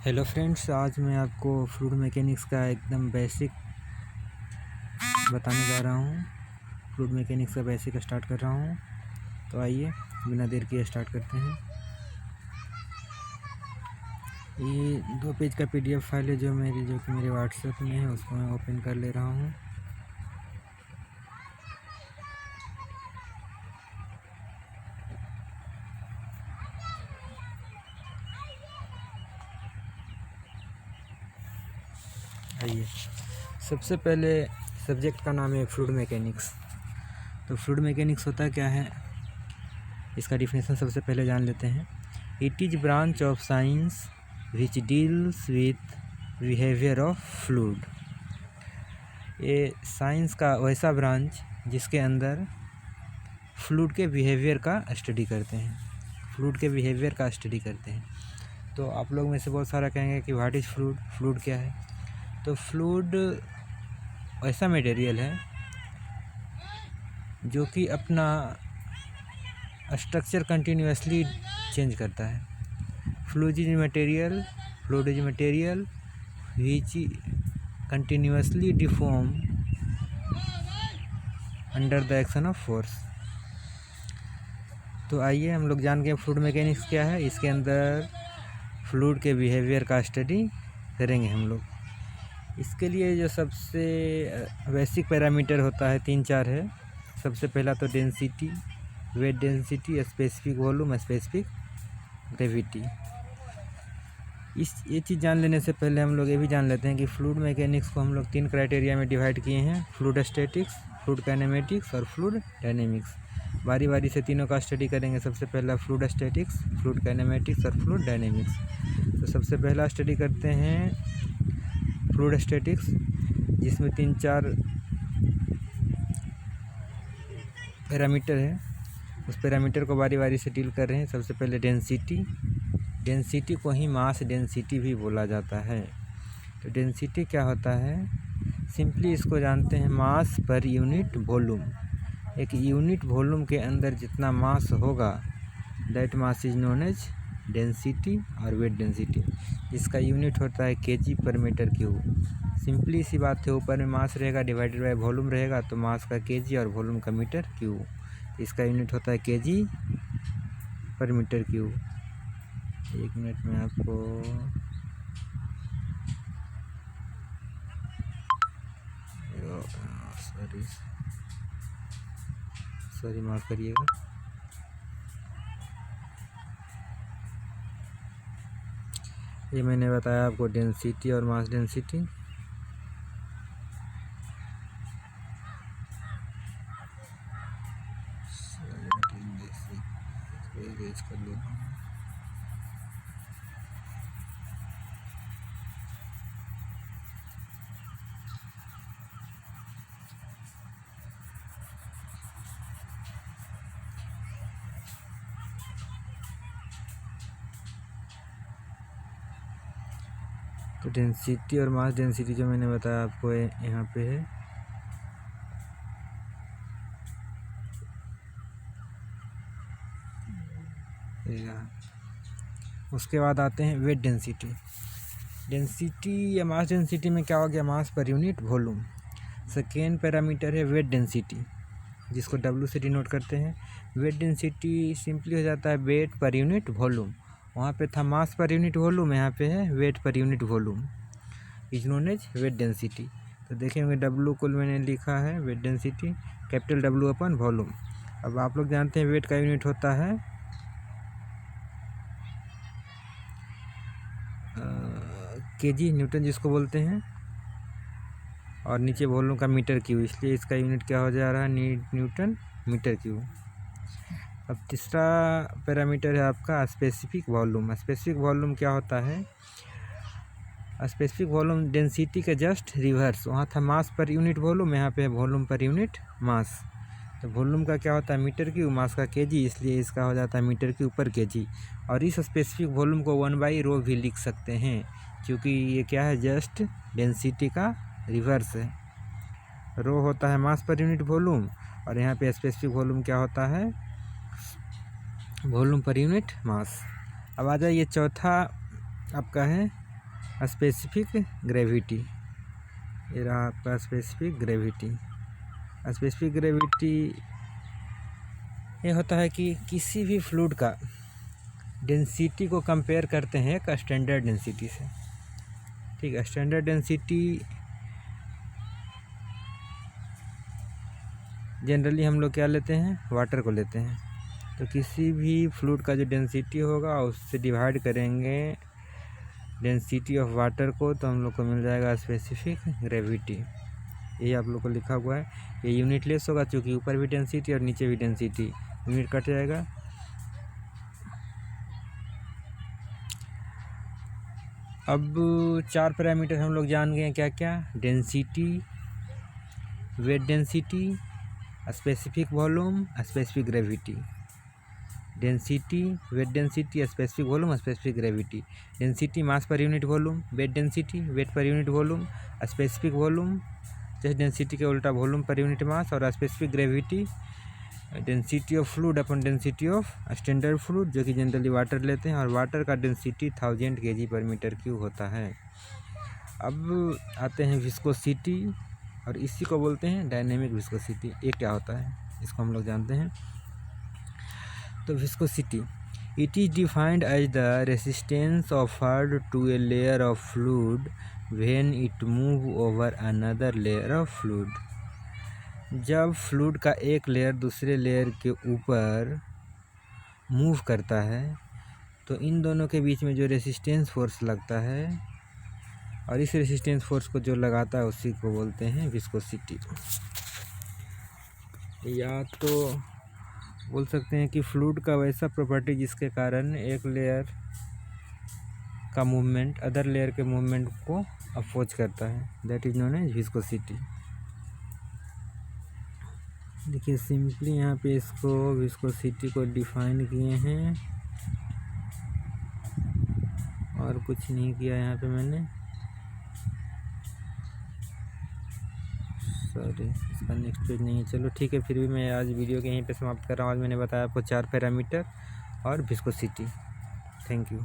Hello friends, आज मैं आपको फ्लूइड मैकेनिक्स का एकदम बेसिक बताने जा रहा हूँ। फ्लूइड मैकेनिक्स का बेसिक स्टार्ट कर रहा हूँ। तो आइए बिना देर किए स्टार्ट करते हैं। ये 2 पेज का पीडीएफ फाइल है जो कि मेरे व्हाट्सएप में है, उसको मैं ओपन कर ले रहा हूँ। आइए, सबसे पहले सब्जेक्ट का नाम है फ्लूइड मैकेनिक्स। तो फ्लूइड मैकेनिक्स होता क्या है, इसका डिफिनेशन सबसे पहले जान लेते हैं। It is branch of science which deals with behaviour of fluid. ये साइंस का वैसा ब्रांच जिसके अंदर फ्लूइड के बिहेवियर का स्टडी करते हैं। फ्लूइड के बिहेवियर का स्टडी करते हैं। तो आप लोग में से बहुत सारा कहेंगे कि व्हाट इज़ फ्लूइड, फ्लूइड क्या है। तो फ्लूइड ऐसा मटेरियल है जो कि अपना स्ट्रक्चर कंटिन्यूसली चेंज करता है। Fluid is material which continuously deform under the action of force. तो आइए हम लोग जान गए फ्लूइड मैकेनिक्स क्या है। इसके अंदर फ्लूइड के बिहेवियर का स्टडी करेंगे हम लोग। इसके लिए जो सबसे बेसिक पैरामीटर होता है 3-4 है। सबसे पहला तो density, weight density, specific volume, specific gravity. ये चीज़ जान लेने से पहले हम लोग ये भी जान लेते हैं कि फ्लूइड मैकेनिक्स को हम लोग 3 क्राइटेरिया में डिवाइड किए हैं। फ्लूइड स्टैटिक्स, फ्लूइड काइनेमेटिक्स और फ्लूइड डायनेमिक्स। बारी बारी से तीनों का स्टडी करेंगे। सबसे पहला फ्लूइड स्टैटिक्स, फ्लूइड काइनेमेटिक्स और फ्लूइड डायनेमिक्स। तो सबसे पहला स्टडी करते हैं फ्लूइड स्टैटिक्स, जिसमें 3-4 पैरामीटर है। उस पैरामीटर को बारी बारी से डील कर रहे हैं। सबसे पहले डेंसिटी को ही मास डेंसिटी भी बोला जाता है। तो डेंसिटी क्या होता है, सिंपली इसको जानते हैं मास पर यूनिट वॉल्यूम। एक यूनिट वॉल्यूम के अंदर जितना मास होगा that mass is known as density. और वेट डेंसिटी इसका यूनिट होता है केजी पर मीटर क्यूब। सिंपली सी बात है, ऊपर में मास रहेगा डिवाइडेड बाय वॉल्यूम रहेगा, तो मास का केजी और वॉल्यूम का मीटर क्यूब। इसका यूनिट होता है केजी पर मीटर क्यूब। 1 मिनट में आपको सॉरी माफ़ करिएगा। ये मैंने बताया आपको डेंसिटी और मास डेंसिटी। कर लेता हूँ। तो डेंसिटी और मास डेंसिटी जो मैंने बताया आपको यहाँ पे है। उसके बाद आते हैं वेट डेंसिटी। डेंसिटी या मास डेंसिटी में क्या हो गया, mass per unit volume. Second parameter है वेट डेंसिटी, जिसको W से डिनोट करते हैं। वेट डेंसिटी सिंपली हो जाता है वेट पर यूनिट वॉल्यूम। वहाँ पे था मास पर यूनिट वॉल्यूम, यहाँ पे है weight per unit volume, is known as weight density. तो देखेंगे W को मैंने लिखा है weight density capital W upon volume. अब आप लोग जानते हैं वेट का यूनिट होता है केजी, न्यूटन जिसको बोलते हैं, और नीचे वॉल्यूम का मीटर क्यूब, इसलिए इसका यूनिट क्या हो जा रहा है, न्यूटन मीटर क्यूब। अब तीसरा पैरामीटर है आपका स्पेसिफिक वॉल्यूम। स्पेसिफिक वॉल्यूम क्या होता है, स्पेसिफिक वॉल्यूम डेंसिटी के जस्ट रिवर्स। वहाँ था मास पर यूनिट वॉल्यूम, यहाँ पे है वॉल्यूम पर यूनिट मास। तो वॉल्यूम का क्या होता है मीटर क्यूब, मास का केजी, इसलिए इसका हो जाता है मीटर क्यूब पर केजी। और इस स्पेसिफिक वॉल्यूम को 1/ρ भी लिख सकते हैं, क्योंकि ये क्या है, जस्ट डेंसिटी का रिवर्स है। रो होता है मास पर यूनिट वॉल्यूम, और यहाँ पे स्पेसिफिक वॉल्यूम क्या होता है, वॉल्यूम पर यूनिट मास। अब आ जाइए चौथा आपका है स्पेसिफिक ग्रेविटी, ये रहा आपका स्पेसिफिक ग्रेविटी। स्पेसिफिक ग्रेविटी ये होता है कि किसी भी फ्लूइड का डेंसिटी को कंपेयर करते हैं एक स्टैंडर्ड डेंसिटी से। ठीक है, स्टैंडर्ड डेंसिटी जनरली हम लोग क्या लेते हैं, वाटर को लेते हैं। तो किसी भी फ्लूइड का जो डेंसिटी होगा उससे डिवाइड करेंगे डेंसिटी ऑफ वाटर को, तो हम लोग को मिल जाएगा स्पेसिफिक ग्रेविटी। ये आप लोग को लिखा हुआ है, ये यूनिट लेस होगा क्योंकि ऊपर भी डेंसिटी और नीचे भी डेंसिटी, यूनिट कट जाएगा। अब 4 पैरामीटर हम लोग जान गए हैं, क्या क्या, density, weight density, specific volume, specific gravity. Density, weight density, specific volume, specific gravity. Density mass per unit volume, weight density wait per unit volume, specific volume जैसे डेंसिटी के उल्टा वॉल्यूम पर यूनिट मास, और specific gravity density of fluid upon density of standard fluid जो कि generally water लेते हैं, और water का डेंसिटी 1000 kg/m³ होता है। अब आते हैं विस्कोसिटी, और इसी को बोलते हैं डायनेमिक विस्कोसिटी। ये क्या होता है इसको हम लोग जानते हैं। तो viscosity, it is defined as the resistance offered to a layer of fluid when it move over another layer of fluid. जब फ्लूइड का एक लेयर दूसरे लेयर के ऊपर मूव करता है तो इन दोनों के बीच में जो रेसिस्टेंस फोर्स लगता है, और इस रेसिस्टेंस फोर्स को जो लगाता है उसी को बोलते हैं विस्कोसिटी। या तो बोल सकते हैं कि फ्लूइड का वैसा प्रॉपर्टी जिसके कारण एक लेयर का मूवमेंट अदर लेयर के मूवमेंट को अपोज करता है, that is known as viscosity. देखिए सिंपली यहाँ पे इसको विस्कोसिटी को डिफाइन किए हैं, और कुछ नहीं किया यहाँ पे मैंने, सॉरी इसका नेक्स्ट पेज नहीं है। चलो ठीक है, फिर भी मैं आज वीडियो के यहीं पे समाप्त कर रहा हूँ। आज मैंने बताया आपको 4 पैरामीटर और विस्कोसिटी। Thank you.